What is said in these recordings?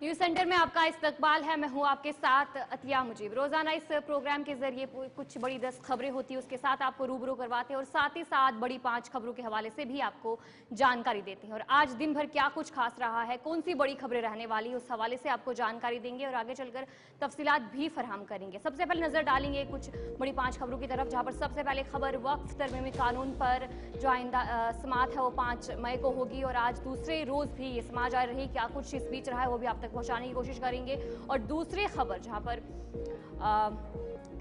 News centre में आपका इस्तकबाल है। मैं हूं आपके साथ अतिया मुजीब। रोजाना इस प्रोग्राम के जरिए कुछ बड़ी 10 खबरें होती है, उसके साथ आपको रूबरू करवाते हैं और साथ ही साथ बड़ी 5 खबरों के हवाले से भी आपको जानकारी देते हैं। और आज दिन भर क्या कुछ खास रहा है, कौन सी बड़ी खबरें रहने वाली है, उस हवाले से आपको जानकारी देंगे और आगे चलकर तफसीलात भी फराहम करेंगे। सबसे पहले नजर डालेंगे कुछ बड़ी 5 खबरों की तरफ, जहां पर सबसे पहले खबर वक्फ तरमीमी कानून पर जो आइंदा समात है वो 5 मई को होगी और आज दूसरे रोज भी ये समात जारी रही। क्या कुछ इस बीच रहा है वो भी आप तक पहुंचाने की कोशिश करेंगे। और दूसरी खबर जहां पर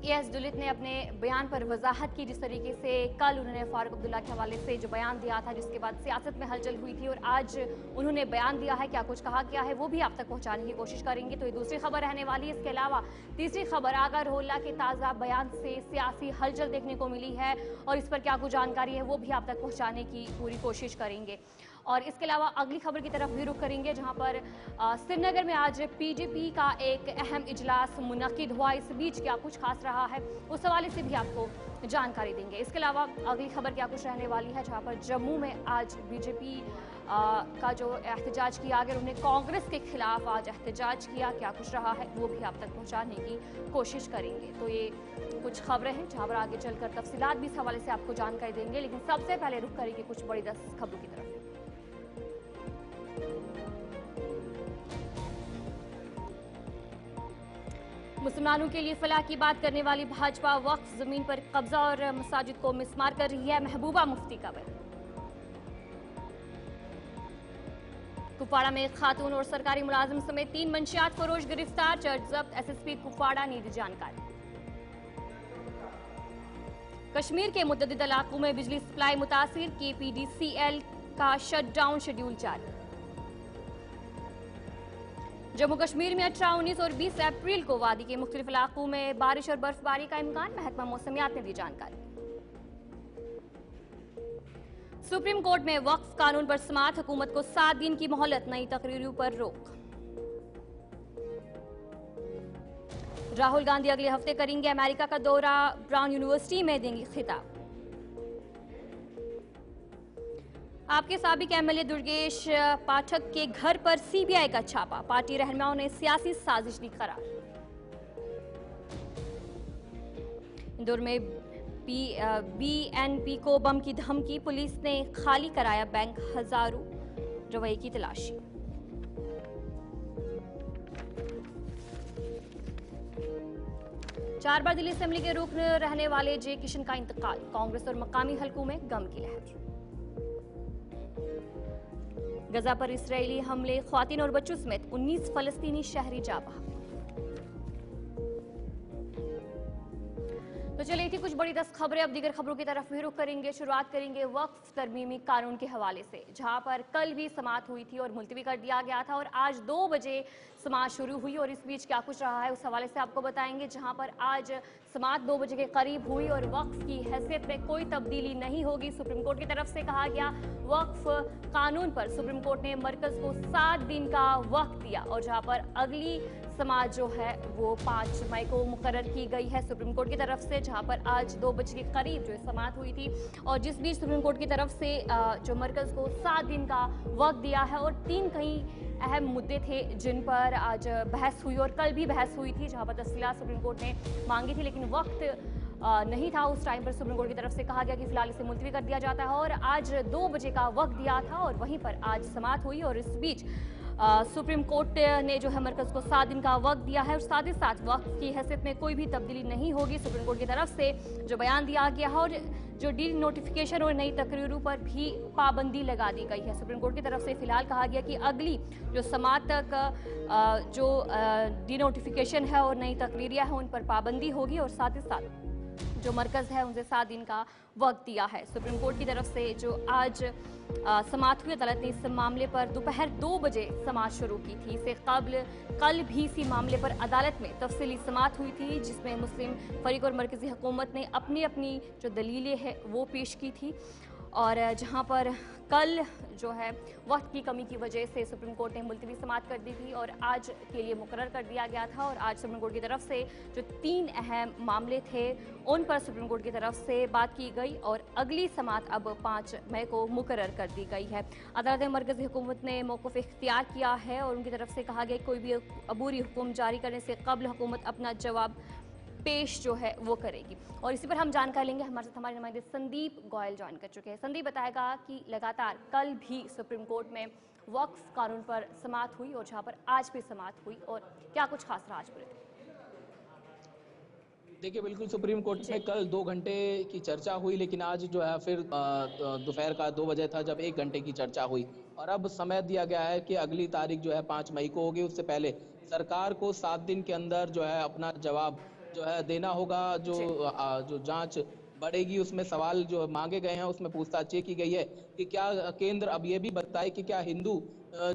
एएस दुलित ने अपने बयान पर वजाहत की, जिस तरीके से कल उन्होंने फारूक अब्दुल्ला के हवाले से जो बयान दिया था, जिसके बाद सियासत में हलचल हुई थी और आज उन्होंने बयान दिया है, क्या कुछ कहा क्या है वो भी आप तक पहुंचाने की कोशिश करेंगे। तो ये दूसरी खबर रहने वाली है। इसके अलावा तीसरी खबर आगा रोहिल्ला के ताज़ा बयान से सियासी हलचल देखने को मिली है और इस पर क्या कुछ जानकारी है वो भी आप तक पहुंचाने की पूरी कोशिश करेंगे। और इसके अलावा अगली खबर की तरफ भी रुख करेंगे, जहां पर श्रीनगर में आज पीडीपी का एक अहम इजलास मुनक्किद हुआ। इस बीच क्या कुछ खास रहा है उस हवाले से भी आपको जानकारी देंगे। इसके अलावा अगली खबर क्या कुछ रहने वाली है, जहां पर जम्मू में आज बीजेपी का जो एहतजाज किया गया, उन्होंने कांग्रेस के खिलाफ आज एहतजाज किया। क्या कुछ रहा है वो भी आप तक पहुंचाने की कोशिश करेंगे। तो ये कुछ खबरें हैं जहां पर आगे चलकर तफसीलात भी इस हवाले से आपको जानकारी देंगे, लेकिन सबसे पहले रुख करेंगे कुछ बड़ी 10 खबरों की तरफ। मुसलमानों के लिए फलाह की बात करने वाली भाजपा वक्फ जमीन पर कब्जा और मसाजिद को मिसमार कर रही है। महबूबा मुफ्ती का बयान। कुपवाड़ा में एक खातून और सरकारी मुलाजिम समेत 3 मंशियात फरोश गिरफ्तार। चर्च जब्त, एसएसपी कुपवाड़ा ने दी जानकारी। कश्मीर के मुतअद्दिद इलाकों में बिजली सप्लाई मुतासिर, केपीडीसीएल का शटडाउन शेड्यूल जारी। जम्मू कश्मीर में 18, 19 और 20 अप्रैल को वादी के मुख्तलिफ इलाकों में बारिश और बर्फबारी का इम्कान। महकमा मौसमियात ने दी जानकारी। सुप्रीम कोर्ट में वक्फ कानून पर समात, हुकूमत को 7 दिन की मोहलत, नई तकरीरों पर रोक। राहुल गांधी अगले हफ्ते करेंगे अमेरिका का दौरा, ब्राउन यूनिवर्सिटी में देंगे खिताब। आपके साबिक एमएलए दुर्गेश पाठक के घर पर सीबीआई का छापा, पार्टी रहनुमाओं ने सियासी साजिश दी करार। इंदौर में बीएनपी को बम की धमकी, पुलिस ने खाली कराया बैंक, हजारों रुपए की तलाशी। चार बार दिल्ली असेंबली के रुकन रहने वाले जे किशन का इंतकाल, कांग्रेस और मकामी हलकों में गम की लहर। गजा पर इस्राएली हमले, ख्वातीन और बच्चों समेत 19 फलस्तीनी शहरी जा बहा। तो चलिए थी कुछ बड़ी 10 खबरें। अब दीगर खबरों की तरफ भी रुख करेंगे। शुरुआत करेंगे वक्फ तरमीमी कानून के हवाले से, जहां पर कल भी समात हुई थी और मुलतवी कर दिया गया था और आज 2 बजे समात शुरू हुई और इस बीच क्या कुछ रहा है उस हवाले से आपको बताएंगे। जहां पर आज समात 2 बजे के करीब हुई और वक्फ की हैसियत में कोई तब्दीली नहीं होगी। सुप्रीम कोर्ट की तरफ से कहा गया, वक्फ कानून पर सुप्रीम कोर्ट ने मरकज को 7 दिन का वक्त दिया और जहां पर अगली समात जो है वो 5 मई को मुकर्रर की गई है सुप्रीम कोर्ट की तरफ से, जहां पर आज 2 बजे के करीब जो समात हुई थी और जिस बीच सुप्रीम कोर्ट की तरफ से जो मरकज को 7 दिन का वक्त दिया है और 3 कहीं अहम मुद्दे थे जिन पर आज बहस हुई और कल भी बहस हुई थी, जहां पर तफसीलात सुप्रीम कोर्ट ने मांगी थी, लेकिन वक्त नहीं था उस टाइम पर। सुप्रीम कोर्ट की तरफ से कहा गया कि फिलहाल इसे मुलतवी कर दिया जाता है और आज 2 बजे का वक्त दिया था और वहीं पर आज समात हुई और इस बीच सुप्रीम कोर्ट ने जो है मरकज को 7 दिन का वक्त दिया है और साथ ही साथ वक्त की हैसियत में कोई भी तब्दीली नहीं होगी। सुप्रीम कोर्ट की तरफ से जो बयान दिया गया है और जो डी नोटिफिकेशन और नई तकरीरों पर भी पाबंदी लगा दी गई है। सुप्रीम कोर्ट की तरफ से फिलहाल कहा गया कि अगली जो समात तक जो डी नोटिफिकेशन है और नई तकरीरियाँ हैं उन पर पाबंदी होगी और साथ ही साथ जो मरकज है उनसे 7 दिन का वक्त दिया है। सुप्रीम कोर्ट की तरफ से जो आज समात हुई, अदालत ने इस मामले पर दोपहर 2 बजे समात शुरू की थी। इससे कबल कल भी इसी मामले पर अदालत में तफसीली समात हुई थी, जिसमें मुस्लिम फरीक और मरकजी हुकूमत ने अपनी अपनी जो दलीलें हैं वो पेश की थी और जहां पर कल जो है वक्त की कमी की वजह से सुप्रीम कोर्ट ने मुलतवी समाअत कर दी थी और आज के लिए मुकर्रर कर दिया गया था। और आज सुप्रीम कोर्ट की तरफ से जो 3 अहम मामले थे उन पर सुप्रीम कोर्ट की तरफ से बात की गई और अगली समाअत अब 5 मई को मुकर्रर कर दी गई है। अदालत ने मरकज़ी हुकूमत ने मौक़िफ़ इख्तियार किया है और उनकी तरफ से कहा गया कोई भी अबूरी हुक्म जारी करने से कबल हुकूमत अपना जवाब पेश जो है वो करेगी। और इसी पर हम जानकारी लेंगे। हमारे साथ हमारे नुमाइंदे संदीप गोयल ज्वाइन कर चुके हैं। संदीप बताएगा कि लगातार कल भी सुप्रीम कोर्ट में वक्फ कानून पर समाअत हुई और जहां पर आज भी समाअत हुई और क्या कुछ खास रहा आज पूरे दिन? देखिए, बिल्कुल सुप्रीम कोर्ट में कल 2 घंटे की चर्चा हुई, लेकिन आज जो है फिर दोपहर का 2 बजे था जब 1 घंटे की चर्चा हुई और अब समय दिया गया है कि अगली तारीख जो है 5 मई को होगी। उससे पहले सरकार को 7 दिन के अंदर जो है अपना जवाब जो है देना होगा। जो जांच बढ़ेगी उसमें सवाल जो मांगे गए हैं उसमें पूछताछ ये की गई है कि क्या केंद्र अब ये भी बताए कि क्या हिंदू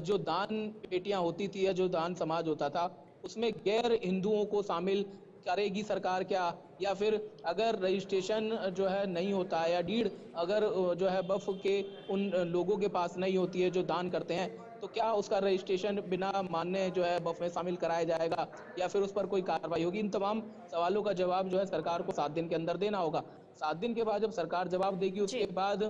जो दान पेटियां होती थी या जो दान समाज होता था उसमें गैर हिंदुओं को शामिल करेगी सरकार क्या, या फिर अगर रजिस्ट्रेशन जो है नहीं होता है या डीड अगर जो है वक्फ के उन लोगों के पास नहीं होती है जो दान करते हैं, तो क्या उसका रजिस्ट्रेशन बिना मान्य जो है वक्फ में शामिल कराया जाएगा या फिर उस पर कोई कार्रवाई होगी। इन तमाम सवालों का जवाब जो है सरकार को 7 दिन के अंदर देना होगा। 7 दिन के बाद जब सरकार जवाब देगी उसके बाद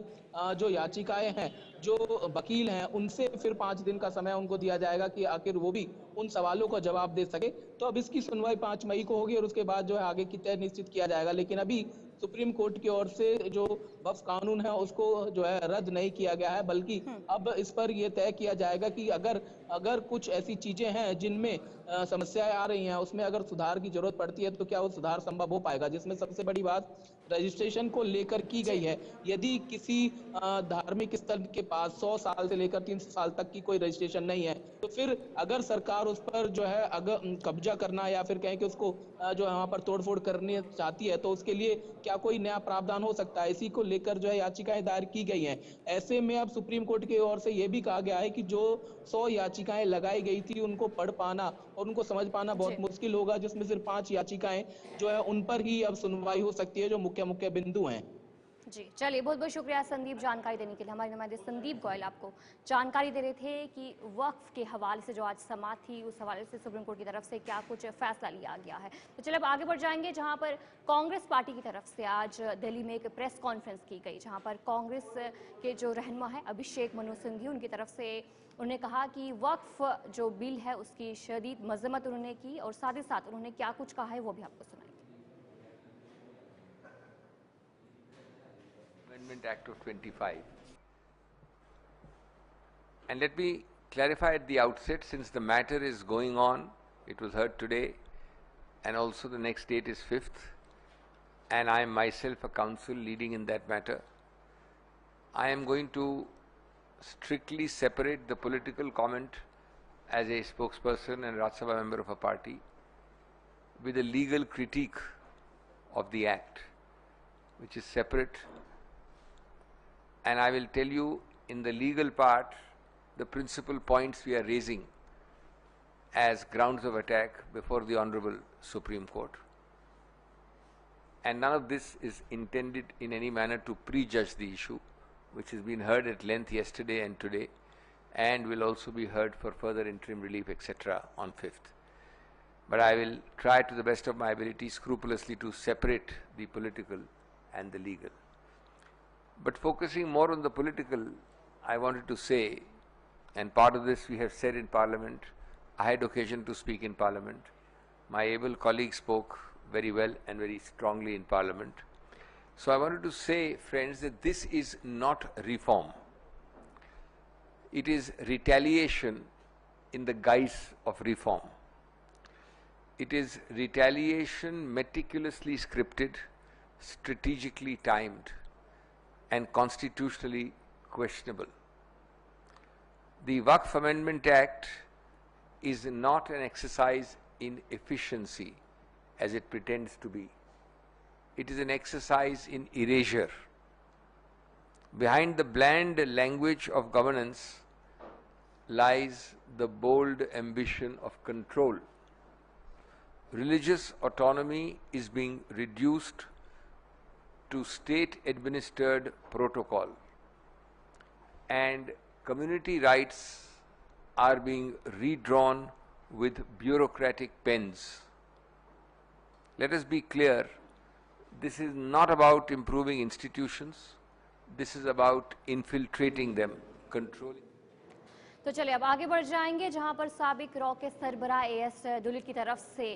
जो याचिकाएं हैं, जो वकील हैं, उनसे फिर 5 दिन का समय उनको दिया जाएगा कि आखिर वो भी उन सवालों का जवाब दे सके। तो अब इसकी सुनवाई 5 मई को होगी और उसके बाद जो है आगे की तय निश्चित किया जाएगा। लेकिन अभी सुप्रीम कोर्ट की ओर से जो वक्फ कानून है उसको जो है रद्द नहीं किया गया है, बल्कि अब इस पर यह तय किया जाएगा कि अगर कुछ ऐसी चीजें हैं जिनमें समस्याएं आ रही हैं, उसमें अगर सुधार की जरूरत पड़ती है तो क्या वो सुधार संभव हो पाएगा। जिसमें सबसे बड़ी बात रजिस्ट्रेशन को लेकर की गई है। यदि किसी धार्मिक स्थल के पास 100 साल से लेकर 300 साल तक की कोई रजिस्ट्रेशन नहीं है, तो फिर अगर सरकार उस पर जो है अगर कब्जा करना या फिर कहें कि उसको जो है वहां पर तोड़फोड़ करनी चाहती है तो उसके लिए क्या कोई नया प्रावधान हो सकता है। इसी को लेकर जो है याचिकाएं दायर की गई हैं। ऐसे में अब सुप्रीम कोर्ट की ओर से यह भी कहा गया है कि जो 100 याचिकाएं लगाई गई थी उनको पढ़ पाना और उनको समझ पाना बहुत मुश्किल होगा, जिसमें सिर्फ 5 याचिकाएं जो है उन पर ही अब सुनवाई हो सकती है, जो मुख्य बिंदु हैं। जी, चलिए बहुत बहुत शुक्रिया संदीप जानकारी देने के लिए। हमारे नुमाइंदे संदीप गोयल आपको जानकारी दे रहे थे कि वक्फ के हवाले से जो आज समाअत थी उस हवाले से सुप्रीम कोर्ट की तरफ से क्या कुछ फैसला लिया गया है। तो चलिए अब आगे बढ़ जाएंगे, जहां पर कांग्रेस पार्टी की तरफ से आज दिल्ली में एक प्रेस कॉन्फ्रेंस की गई, जहां पर कांग्रेस के जो रहनुमा है अभिषेक मनु सिंघवी, उनकी तरफ से उन्होंने कहा कि वक्फ जो बिल है उसकी शदीद मजम्मत उन्होंने की और साथ ही साथ उन्होंने क्या कुछ कहा है वो भी आपको सुनाएंगे। Amendment Act of 25. And let me clarify at the outset, since the matter is going on, it was heard today, and also the next date is 5th, and I am myself a counsel leading in that matter. I am going to strictly separate the political comment as a spokesperson and Rajya Sabha member of a party with a legal critique of the act, which is separate. And I will tell you in the legal part the principal points we are raising as grounds of attack before the Honorable Supreme Court. And none of this is intended in any manner to prejudge the issue, which has been heard at length yesterday and today, and will also be heard for further interim relief, etc. on 5th. But I will try to the best of my ability scrupulously to separate the political and the legal. But focusing more on the political, I wanted to say, and part of this we have said in Parliament, I had occasion to speak in Parliament. My able colleague spoke very well and very strongly in Parliament. So I wanted to say, friends, that this is not reform. It is retaliation in the guise of reform. It is retaliation meticulously scripted, strategically timed, and constitutionally questionable. The Waqf Amendment Act is not an exercise in efficiency as it pretends to be. It is an exercise in erasure. Behind the bland language of governance lies the bold ambition of control. Religious autonomy is being reduced to state-administered protocol. and community rights are being redrawn with bureaucratic pens. Let us be clear, this is not about improving institutions, this is about infiltrating them, controlling. तो चलिए अब आगे बढ़ जाएंगे, जहां पर साबिक raw के सरबराह एएस दुलित की तरफ से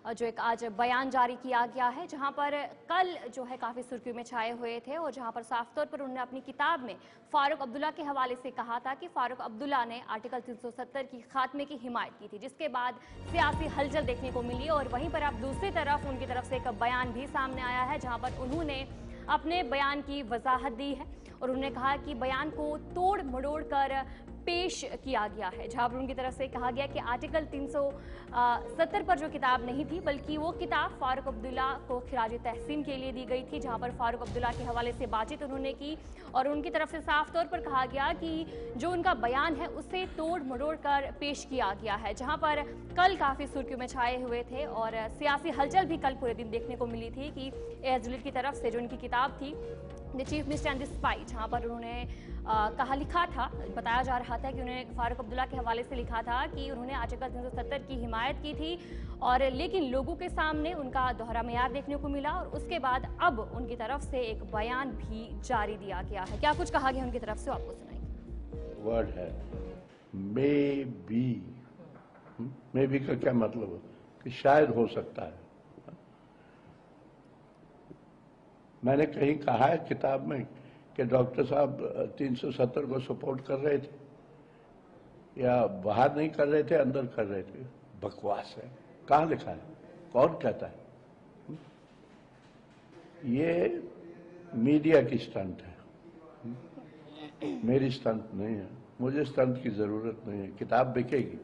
जो एक आज बयान जारी किया गया है, जहां पर कल जो है काफी सुर्खियों में छाए हुए थे और जहां पर साफ तौर पर उन्होंने अपनी किताब में फारूक अब्दुल्ला के हवाले से कहा था कि फारूक अब्दुल्ला ने आर्टिकल 370 की खात्मे की हिमायत की थी, जिसके बाद सियासी हलचल देखने को मिली। और वहीं पर अब दूसरी तरफ उनकी तरफ से एक बयान भी सामने आया है, जहां पर उन्होंने अपने बयान की वजाहत दी है और उन्होंने कहा कि बयान को तोड़ मरोड़ कर पेश किया गया है, जहां पर उनकी तरफ से कहा गया कि आर्टिकल 370 पर जो किताब नहीं थी, बल्कि वो किताब फारूक अब्दुल्ला को खिराज तहसीन के लिए दी गई थी, जहां पर फारूक अब्दुल्ला के हवाले से बातचीत उन्होंने की और उनकी तरफ से साफ तौर पर कहा गया कि जो उनका बयान है उसे तोड़ मरोड़ कर पेश किया गया है, जहां पर कल काफी सुर्खियों में छाए हुए थे और सियासी हलचल भी कल पूरे दिन देखने को मिली थी कि एएस दुलित की तरफ से जो उनकी किताब थी the chief minister and the spy, जहां पर उन्होंने कहा लिखा था, बताया जा रहा था कि उन्होंने फारूक अब्दुल्ला के हवाले से लिखा था कि उन्होंने आर्टिकल 370 की हिमायत की थी और लेकिन लोगों के सामने उनका दोहरा मेयार देखने को मिला और उसके बाद अब उनकी तरफ से एक बयान भी जारी दिया गया है। क्या कुछ कहा गया उनकी तरफ से, आपको सुनाएंगे। वर्ड है मे बी, मे बी का क्या मतलब है कि शायद हो सकता है। मैंने कहीं कहा है किताब में कि डॉक्टर साहब 370 को सपोर्ट कर रहे थे या बाहर नहीं कर रहे थे, अंदर कर रहे थे? बकवास है। कहाँ लिखा है? कौन कहता है? ये मीडिया की स्टंट है, मेरी स्टंट नहीं है। मुझे स्टंट की जरूरत नहीं है। किताब बिकेगी,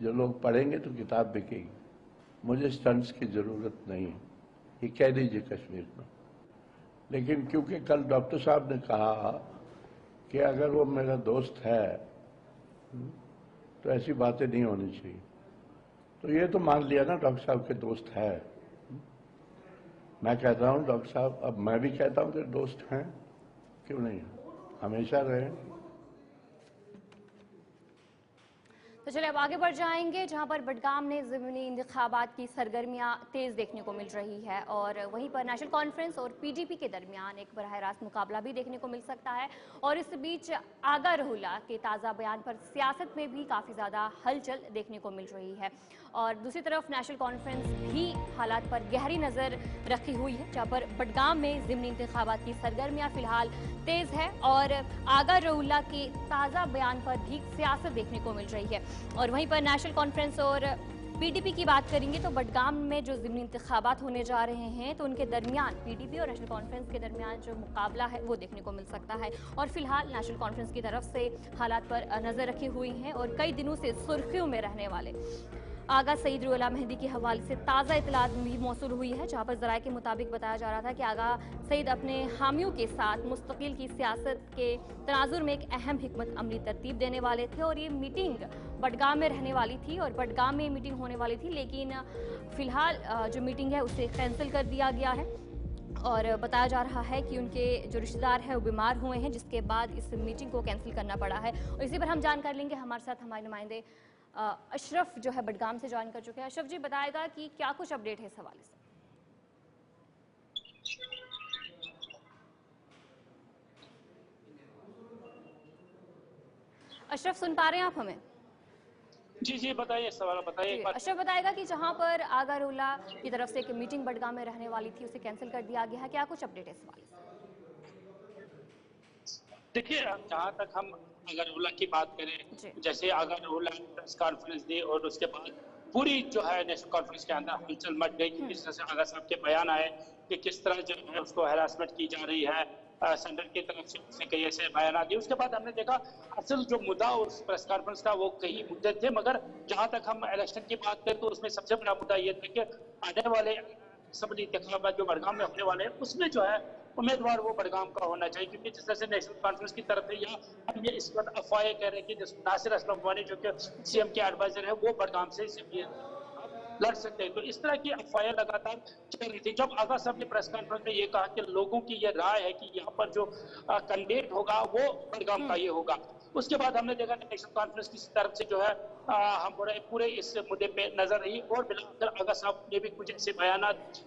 जो लोग पढ़ेंगे तो किताब बिकेगी। मुझे स्टंट्स की जरूरत नहीं है, ये कह दीजिए कश्मीर में। लेकिन क्योंकि कल डॉक्टर साहब ने कहा कि अगर वो मेरा दोस्त है तो ऐसी बातें नहीं होनी चाहिए, तो ये तो मान लिया ना डॉक्टर साहब के दोस्त है। मैं कहता हूँ डॉक्टर साहब, अब मैं भी कहता हूँ कि दोस्त हैं, क्यों नहीं, हमेशा रहे। तो चलिए अब आगे बढ़ जाएंगे, जहां पर बडगाम में ज़मीनी इंतखाबात की सरगर्मियां तेज देखने को मिल रही है और वहीं पर नेशनल कॉन्फ्रेंस और पीडीपी के दरमियान एक बराह रास्त मुकाबला भी देखने को मिल सकता है। और इस बीच आगा रहुल्ला के ताज़ा बयान पर सियासत में भी काफ़ी ज़्यादा हलचल देखने को मिल रही है और दूसरी तरफ नेशनल कॉन्फ्रेंस भी हालात पर गहरी नज़र रखी हुई है, जहाँ पर बडगाम में ज़मीनी इंतखाबात की सरगर्मियां फिलहाल तेज है और आगा रहुल्ला के ताज़ा बयान पर भी सियासत देखने को मिल रही है। और वहीं पर नेशनल कॉन्फ्रेंस और पीडीपी की बात करेंगे तो बडगाम में जो ज़मीनी इंतखाबात होने जा रहे हैं तो उनके दरमियान पीडीपी और नेशनल कॉन्फ्रेंस के दरमियान जो मुकाबला है वो देखने को मिल सकता है। और फिलहाल नेशनल कॉन्फ्रेंस की तरफ से हालात पर नज़र रखी हुई हैं और कई दिनों से सुर्खियों में रहने वाले आगा सईद रुहुल्ला मेहदी के हवाले से ताज़ा इतलात भी मौसूल हुई है, जहाँ पर ज़राए के मुताबिक बताया जा रहा था कि आगा सईद अपने हामियों के साथ मुस्तकिल की सियासत के तनाजुर में एक अहम हिकमत अमली तरतीब देने वाले थे और ये मीटिंग बडगाम में रहने वाली थी और बडगाम में मीटिंग होने वाली थी, लेकिन फिलहाल जो मीटिंग है उसे कैंसिल कर दिया गया है और बताया जा रहा है कि उनके जो रिश्तेदार हैं वो बीमार हुए हैं, जिसके बाद इस मीटिंग को कैंसिल करना पड़ा है। और इसी पर हम जानकारी लेंगे, हमारे साथ हमारे नुमाइंदे अशरफ जो है बडगाम से ज्वाइन कर चुके हैं। अशरफ जी बताएगा कि क्या कुछ अपडेट है इस हवाले से। अशरफ सुन पा रहे हैं आप हमें? जी जी बताइए, सवाल बताइए। अशरफ बताएगा कि जहां पर आगा रहुल्ला की तरफ से एक मीटिंग बडगाम में रहने वाली थी उसे कैंसिल कर दिया गया है, क्या कुछ अपडेट है इस हवाले से? देखिए, जहाँ तक हम आगा रहुल्ला की बात करें, जैसे आगा रहुल्ला ने प्रेस कॉन्फ्रेंस दी और उसके बाद पूरी जो है नेशनल कॉन्फ्रेंस के अंदर हलचल मच गई कि किस तरह से आगा साहब के बयान आए कि किस तरह जो है उसको हैरासमेंट की जा रही है, सेंटर की तरफ से उसने कई ऐसे बयान दिए। उसके बाद हमने देखा असल जो मुद्दा उस प्रेस कॉन्फ्रेंस का वो कई मुद्दे थे, मगर जहाँ तक हम इलेक्शन की बात करें तो उसमें सबसे बड़ा मुद्दा ये था कि आने वाले असेंबली इंतखाबात जो बडगाम में होने वाले हैं उसमें जो है उम्मीदवार वो बडगाम का होना चाहिए, क्योंकि जिस तरह से नेशनल कॉन्फ्रेंस की तरफ है या हम ये इस वक्त अफवाहें कह रहे हैं कि नासिर असलम वानी जो कि सीएम के एडवाइजर है वो बडगाम से लड़ सकते हैं। तो इस तरह की अफवाहें लगातार चल रही थी। जब आगा साहब ने प्रेस कॉन्फ्रेंस में ये कहा कि लोगों की ये राय है कि यहाँ पर जो कैंडिडेट होगा वो बडगाम का ये होगा, उसके बाद हमने देखा नेशनल कॉन्फ्रेंस की तरफ से जो है हम पूरे इस मुद्दे पे नजर रही और बिलाकर आगा साहब ने भी कुछ ऐसे बयान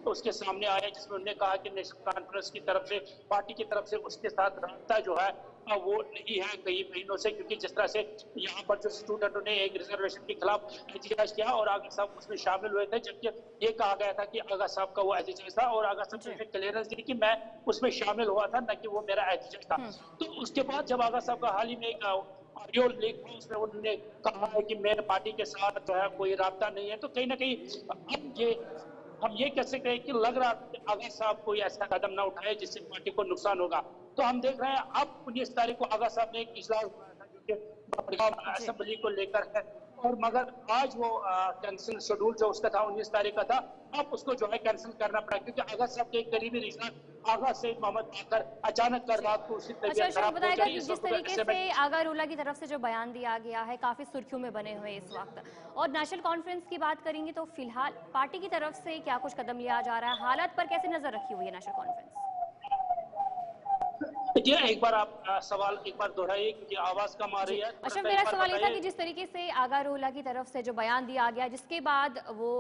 उसके सामने आए जिसमें उन्होंने कहा कि नेशनल कॉन्फ्रेंस की तरफ से, पार्टी की तरफ से उसके साथ रास्ता जो है वो नहीं है कई महीनों से, क्योंकि जिस तरह से यहाँ पर जो स्टूडेंटों ने एक रिजर्वेशन के खिलाफ एहतजाज किया और आगा साहब उसमें शामिल हुए थे, जबकि ये कहा गया था कि आगा साहब का वो एहतजाज था और आगा साहब ने क्लियरेंस दी कि मैं उसमें शामिल हुआ था, न कि वो मेरा एहतजाज था। तो उसके बाद जब आगा साहब का हाल ही में एक ऑडियो लीक हुआ उसमें उन्होंने कहा है कि मेरे पार्टी के साथ जो है कोई राब्ता नहीं है, तो कहीं ना कहीं अब हम ये कह सकते हैं कि लग रहा है कि आगा साहब कोई ऐसा कदम ना उठाए जिससे पार्टी को नुकसान होगा। तो हम देख रहे हैं अब 19 तारीख को आगा साहब ने एक इजलास बुलाया था जो कि असेंबली को लेकर है, और मगर आज वो कैंसिल शेड्यूल जो उसका था 19 तारीख का था, अब उसको जो है कैंसिल करना पड़ा, क्योंकि आगा साहब के एक करीबी रिश्तेदार आगा से मोहम्मद बाकर अचानक कर रात को उसकी तबीयत खराब हो बताएगा गई। कि जिस तरीके से आगा रोला की तरफ से जो बयान दिया गया है काफी सुर्खियों में बने हुए इस वक्त, और नेशनल कॉन्फ्रेंस की बात करेंगे तो फिलहाल पार्टी की तरफ से क्या कुछ कदम लिया जा रहा है, हालात पर कैसे नजर रखी हुई है नेशनल कॉन्फ्रेंस? देखिए एक बार आप सवाल एक बार दोहराइए क्योंकि आवाज कम आ रही है। अच्छा, मेरा सवाल ये था कि जिस तरीके से आगा रोला की तरफ से जो बयान दिया गया जिसके बाद वो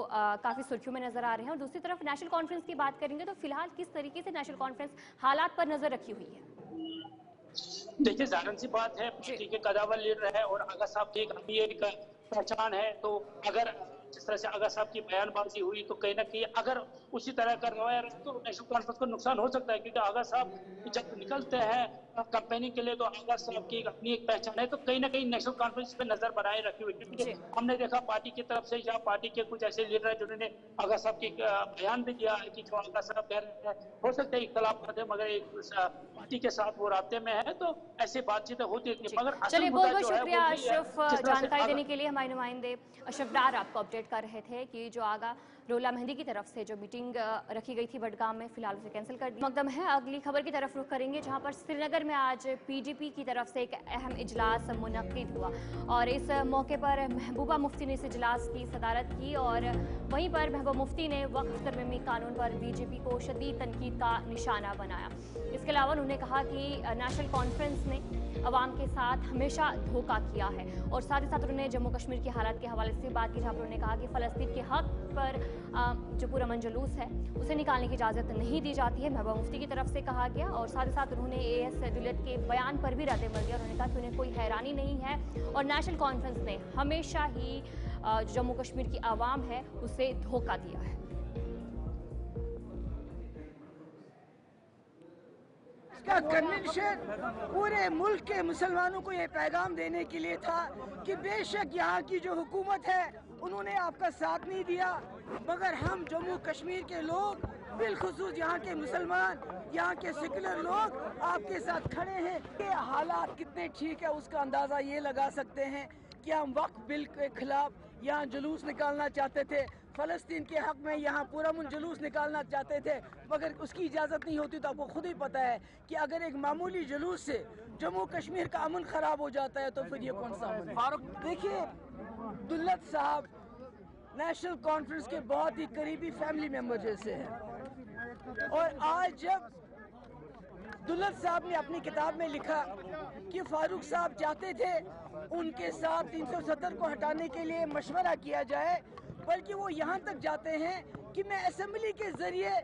काफी सुर्खियों में नजर आ रहे हैं, और दूसरी तरफ नेशनल कॉन्फ्रेंस की बात करेंगे तो फिलहाल किस तरीके से नेशनल कॉन्फ्रेंस हालात पर नजर रखी हुई है? देखिए जाहिर सी बात है, पार्टी के कदावर लीडर है और आगा साहब की एक पहचान है, तो अगर जिस तरह से आगा साहब की बयानबाजी हुई तो कहीं ना कहीं अगर उसी तरह का रवैया रहे तो नेशनल कॉन्फ्रेंस को नुकसान हो सकता है, क्योंकि आगा साहब जब निकलते हैं कैंपेनिंग के लिए तो आगा साहब की अपनी एक पहचान है, तो कहीं ना कहीं नेशनल कॉन्फ्रेंस पे नजर बनाए रखी हुई, क्योंकि हमने देखा पार्टी की तरफ से या पार्टी के कुछ ऐसे लीडर हैं जिन्होंने आगा साहब की बयान भी दिया है कि जो आगा साहब कह रहे हैं हो सकता है इख्तलाफ करते हैं मगर एक पार्टी के साथ वो राब्ते में है, तो ऐसी बातचीत होती है। मगर चलिए बहुत बहुत शुक्रिया अशरफ जानकारी देने के लिए। हमारे नुमाइंदे अशरफ डार आपको अपडेट कर रहे थे कि जो आगा रोला मेहंदी की तरफ से जो मीटिंग रखी गई थी बडगाम में, फिलहाल उसे कैंसिल कर दिया। मकदम है अगली खबर की तरफ रुख करेंगे, जहां पर श्रीनगर में आज पीडीपी की तरफ से एक अहम इजलास मुनक्किद हुआ और इस मौके पर महबूबा मुफ्ती ने इस इजलास की सदारत की, और वहीं पर महबूबा मुफ्ती ने वक्फ तरमीमी कानून पर बीजेपी को शदीद तनकीद का निशाना बनाया। इसके अलावा उन्होंने कहा कि नेशनल कॉन्फ्रेंस ने अवाम के साथ हमेशा धोखा किया है, और साथ ही साथ उन्होंने जम्मू कश्मीर के हालात के हवाले से बात की, जहाँ पर उन्होंने कहा कि फ़लस्तीन के हक पर जो पुरअमन जुलूस है उसे निकालने की इजाज़त नहीं दी जाती है, महबूबा मुफ्ती की तरफ से कहा गया। और साथ ही साथ उन्होंने एएस जुलियट के बयान पर भी रद्द-ए-अमल दिया। उन्होंने कहा कि उन्हें कोई हैरानी नहीं है और नेशनल कॉन्फ्रेंस ने हमेशा ही जम्मू कश्मीर की आवाम है उसे धोखा दिया है। इसका कन्वेंशन पूरे मुल्क के मुसलमानों को ये पैगाम देने के लिए था कि बेशक यहाँ की जो हुकूमत है उन्होंने आपका साथ नहीं दिया, मगर हम जम्मू कश्मीर के लोग बिलखुसूस यहाँ के मुसलमान, यहाँ के सेकुलर लोग आपके साथ खड़े हैं। ये हालात कितने ठीक है उसका अंदाज़ा ये लगा सकते हैं कि हम वक्फ बिल के खिलाफ यहाँ जुलूस निकालना चाहते थे, फ़लस्तीन के हक में यहाँ पुरअमन जुलूस निकालना चाहते थे, मगर उसकी इजाज़त नहीं होती। तो आपको खुद ही पता है कि अगर एक मामूली जुलूस से जम्मू कश्मीर का अमन ख़राब हो जाता है तो फिर ये कौन सा अमन है? फारूक देखिए, दुल्लत साहब नेशनल कॉन्फ्रेंस के बहुत ही करीबी फैमिली मेंबर जैसे हैं, और आज जब दुल्लत साहब ने अपनी किताब में लिखा कि फारूक साहब चाहते थे उनके साथ 370 को हटाने के लिए मशवरा किया जाए, बल्कि वो यहाँ तक जाते हैं कि मैं असेंबली के जरिए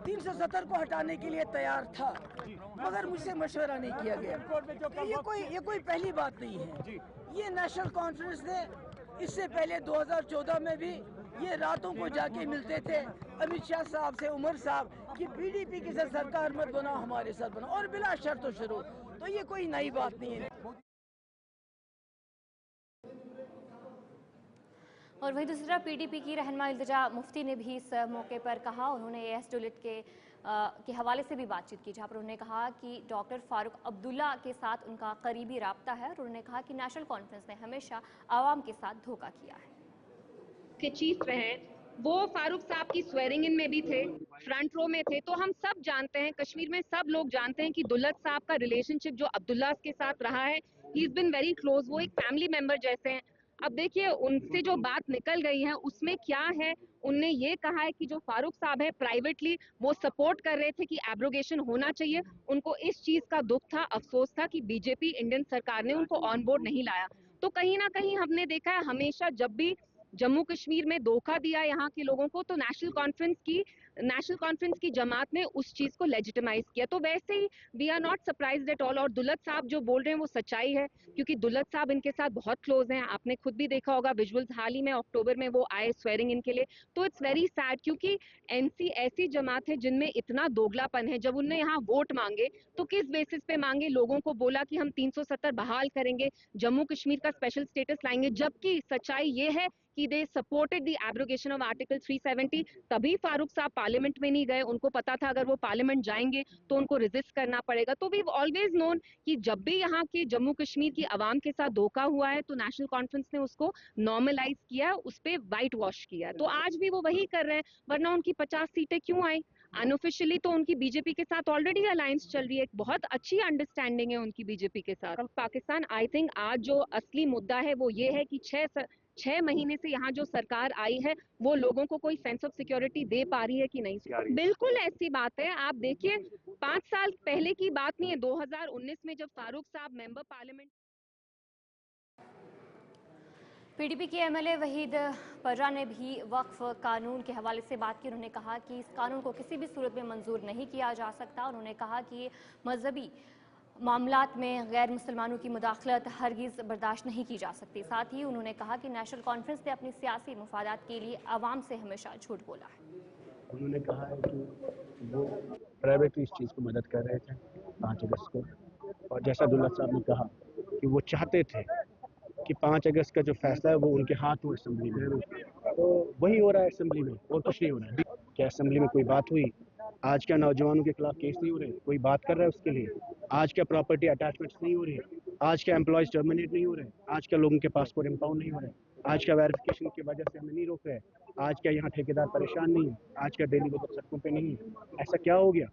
370 को हटाने के लिए तैयार था, मगर मुझसे मशवरा नहीं किया गया। तो ये कोई पहली बात नहीं है। ये नेशनल कॉन्फ्रेंस ने इससे पहले 2014 में भी ये रातों को जाके मिलते थे अमित शाह साहब से, उमर साहब कि पीडीपी के साथ सरकार मत बनाओ, हमारे साथ बनाओ, और बिला शर्त व शुरू। तो ये कोई नई बात नहीं है। और वहीं दूसरी तरफ पीडीपी की रहनुमा इल्तिजा मुफ्ती ने भी इस मौके पर कहा, उन्होंने एएस जुलियट के हवाले से भी बातचीत की, जहाँ पर उन्होंने कहा कि डॉक्टर फारूक अब्दुल्ला के साथ उनका करीबी राब्ता है, और उन्होंने कहा कि नेशनल कॉन्फ्रेंस ने हमेशा आवाम के साथ धोखा किया है। के चीफ रहे वो फारूक साहब की स्वेरिंग इन में भी थे, फ्रंट रो में थे, तो हम सब जानते हैं, कश्मीर में सब लोग जानते हैं कि दुल्लत साहब का रिलेशनशिप जो अब्दुल्ला के साथ रहा है, he is been very close, वो एक फैमिली मेंबर जैसे हैं। अब देखिए उनसे जो बात निकल गई है उसमें क्या है, उनने ये कहा है कि जो फारूक साहब है प्राइवेटली वो सपोर्ट कर रहे थे कि एब्रोगेशन होना चाहिए। उनको इस चीज का दुख था, अफसोस था कि बीजेपी इंडियन सरकार ने उनको ऑन बोर्ड नहीं लाया। तो कहीं ना कहीं हमने देखा है हमेशा जब भी जम्मू कश्मीर में धोखा दिया यहाँ के लोगों को, तो नेशनल कॉन्फ्रेंस की जमात ने उस चीज को लेजिटिमाइज किया। तो वैसे ही we are not surprised at all. और दुलत साहब जो बोल रहे हैं वो सच्चाई है, क्योंकि दुलत साहब इनके साथ बहुत क्लोज हैं। आपने खुद भी देखा होगा विजुअल्स, हाल ही में अक्टूबर में वो आए स्वेरिंग इन के लिए। तो इट्स वेरी सैड, क्योंकि एनसी ऐसी जमात है जिनमें इतना दोगलापन है। जब उनने यहाँ वोट मांगे तो किस बेसिस पे मांगे? लोगों को बोला कि हम 370 बहाल करेंगे, जम्मू कश्मीर का स्पेशल स्टेटस लाएंगे, जबकि सच्चाई ये है कि they supported the abrogation of article 370। तभी फारूक साहब पार्लियामेंट में नहीं गए, उनको पता था अगर वो पार्लियामेंट जाएंगे तो उनको रेजिस्ट करना पड़ेगा। तो वी ऑलवेज नोन कि जब भी यहाँ के जम्मू कश्मीर की आवाम के साथ धोखा हुआ है तो नेशनल कॉन्फ्रेंस ने उसको नॉर्मलाइज किया, उस पर व्हाइट वॉश किया। तो आज भी वो वही कर रहे हैं, वरना उनकी 50 सीटें क्यों आई? अनऑफिशियली तो उनकी बीजेपी के साथ ऑलरेडी अलायंस चल रही है, एक बहुत अच्छी अंडरस्टैंडिंग है उनकी बीजेपी के साथ। पाकिस्तान, आई थिंक आज जो असली मुद्दा है वो ये है कि 6 महीने से यहाँ जो सरकार आई है वो लोगों को कोई सेंस ऑफ सिक्योरिटी दे पा रही है कि नहीं? बिल्कुल ऐसी बात है। आप देखिए 5 साल पहले की बात नहीं है, 2019 में जब फारूक साहब मेंबर पार्लियामेंट। पीडीपी के एमएलए वहीद पर्रा ने भी वक्फ कानून के हवाले से बात की। उन्होंने कहा कि इस कानून को किसी भी सूरत में मंजूर नहीं किया जा सकता। उन्होंने कहा कि मजहबी मामलात में गैर मुसलमानों की मुदाखलत हरगिज़ बर्दाश्त नहीं की जा सकती। साथ ही उन्होंने कहा कि नेशनल कॉन्फ्रेंस ने अपनी सियासी मुफादात के लिए आवाम से हमेशा झूठ बोला है। उन्होंने कहा है कि वो प्राइवेटली इस चीज़ को मदद कर रहे थे 5 अगस्त को, और जैसा दुल्ला साहब ने कहा कि वो चाहते थे कि 5 अगस्त का जो फैसला है वो उनके हाथ हो असेंबली में, तो वही हो रहा है असेंबली में और कुछ नहीं हो रहा है। क्या असेंबली में कोई बात हुई? आज क्या नौजवानों के खिलाफ केस नहीं हो रहे? कोई बात कर रहा है उसके लिए? आज क्या प्रॉपर्टी अटैचमेंट्स नहीं हो रही है? आज क्या एम्प्लॉयज टर्मिनेट नहीं हो रहे? आज क्या लोगों के पासपोर्ट इम्पाउंड नहीं हो रहे? आज क्या वेरिफिकेशन की वजह से हमें नहीं रोक रहे? आज क्या यहाँ ठेकेदार परेशान नहीं है? आज क्या डेली वेजर सड़कों पे नहीं है? ऐसा क्या हो गया?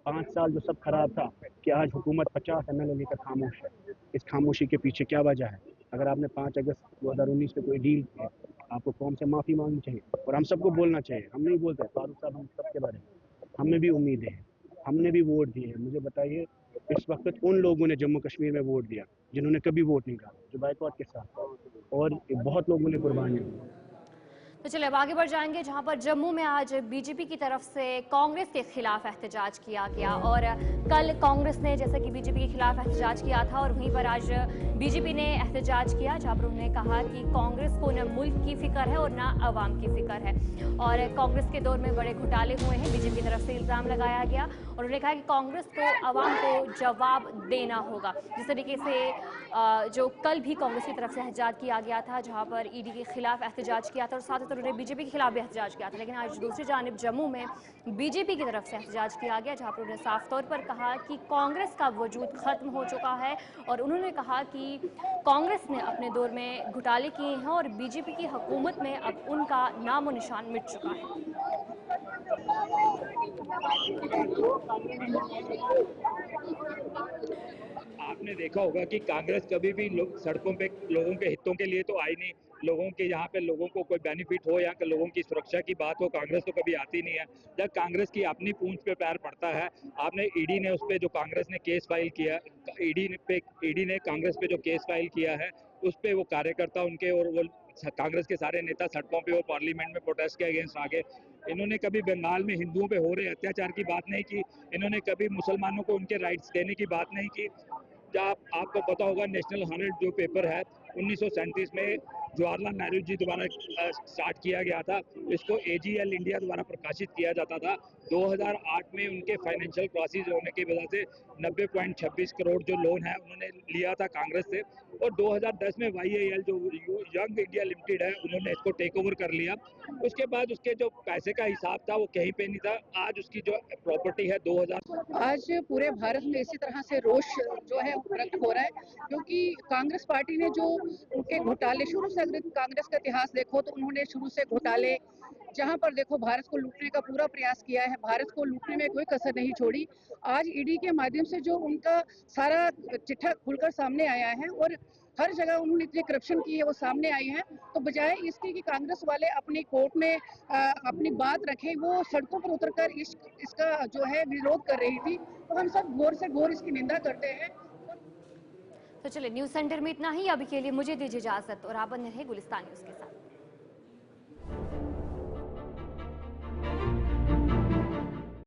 5 साल जो सब खराब था कि आज हुकूमत 50 MLA लेकर खामोश है। इस खामोशी के पीछे क्या वजह है? अगर आपने 5 अगस्त 2019 में कोई डील किया, आपको कौम से माफ़ी मांगनी चाहिए और हम सबको बोलना चाहिए। हम नहीं बोलते, फारूक साहब हम सबके बारे में, हमें भी उम्मीदें हैं, हमने भी वोट दिए हैं। मुझे बताइए इस वक्त उन लोगों ने जम्मू कश्मीर में वोट दिया जिन्होंने कभी वोट नहीं डाला, जो बाइकआउट के साथ, और बहुत लोगों ने कुर्बानी दी। तो चलिए अब आगे बढ़ जाएंगे, जहां पर जम्मू में आज बीजेपी की तरफ से कांग्रेस के खिलाफ एहतजाज किया गया। और कल कांग्रेस ने जैसे कि बीजेपी के खिलाफ एहतजाज किया था, और वहीं पर आज बीजेपी ने एहतजाज किया, जहां पर उन्होंने कहा कि कांग्रेस को न मुल्क की फिक्र है और न आवाम की फिक्र है, और कांग्रेस के दौर में बड़े घोटाले हुए हैं। बीजेपी की तरफ से इल्ज़ाम लगाया गया और उन्होंने कहा कि कांग्रेस को आवाम को जवाब देना होगा। जिस तरीके से जो कल भी कांग्रेस की तरफ से एहतजाज किया गया था, जहां पर ईडी के खिलाफ एहतजाज किया था और साथ ही उन्होंने बीजेपी के खिलाफ भी एहतजाज किया था, लेकिन आज दूसरी जानिब जम्मू में बीजेपी की तरफ से एहतजाज किया गया, जहां पर उन्होंने साफ तौर पर कहा कि कांग्रेस का वजूद खत्म हो चुका है। और उन्होंने कहा कि कांग्रेस ने अपने दौर में घोटाले किए हैं और बीजेपी की हुकूमत में अब उनका नामो निशान मिट चुका है। आपने देखा होगा कि कांग्रेस कभी भी सड़कों पे लोगों के हितों के लिए तो आई नहीं। लोगों के यहाँ पे लोगों को कोई बेनिफिट हो या लोगों की सुरक्षा की बात हो, कांग्रेस तो कभी आती नहीं है। जब कांग्रेस की अपनी पूंछ पे पैर पड़ता है, आपने ईडी ने उस पे जो कांग्रेस ने केस फाइल किया, ईडी ने कांग्रेस पे जो केस फाइल किया है उस पे वो कार्यकर्ता उनके और वो कांग्रेस के सारे नेता सड़कों पे और पार्लियामेंट में प्रोटेस्ट के अगेंस्ट आगे। इन्होंने कभी बंगाल में हिंदुओं पे हो रहे अत्याचार की बात नहीं की, इन्होंने कभी मुसलमानों को उनके राइट्स देने की बात नहीं की। जब आपको पता होगा नेशनल हेराल्ड जो पेपर है 1937 में जवाहरलाल नेहरू जी द्वारा स्टार्ट किया गया था, इसको AGL इंडिया द्वारा प्रकाशित किया जाता था। 2008 में उनके फाइनेंशियल क्राइसिस होने की वजह से 90.26 करोड़ जो लोन है उन्होंने लिया था कांग्रेस से, और 2010 में YAL जो यंग इंडिया लिमिटेड है उन्होंने इसको टेक ओवर कर लिया। उसके बाद उसके जो पैसे का हिसाब था वो कहीं पे नहीं था। आज उसकी जो प्रॉपर्टी है 2000। आज पूरे भारत में इसी तरह से रोष जो है प्रकट हो रहा है, क्योंकि कांग्रेस पार्टी ने जो उनके घोटाले शुरू से, अगर कांग्रेस का इतिहास देखो तो उन्होंने शुरू से घोटाले जहां पर देखो भारत को लूटने का पूरा प्रयास किया है, भारत को लूटने में कोई कसर नहीं छोड़ी। आज ईडी के माध्यम से जो उनका सारा चिट्ठा खुलकर सामने आया है और हर जगह उन्होंने इतनी करप्शन की है वो सामने आई है। तो बजाय इसके कि कांग्रेस वाले अपनी कोर्ट में अपनी बात रखें, वो सड़कों पर उतरकर इसका जो है विरोध कर रही थी। तो हम सब घोर से घोर इसकी निंदा करते हैं। तो चलिए न्यूज सेंटर में इतना ही, अभी के लिए मुझे दीजिए इजाजत और आप बने रहे गुलिस्तान न्यूज के साथ।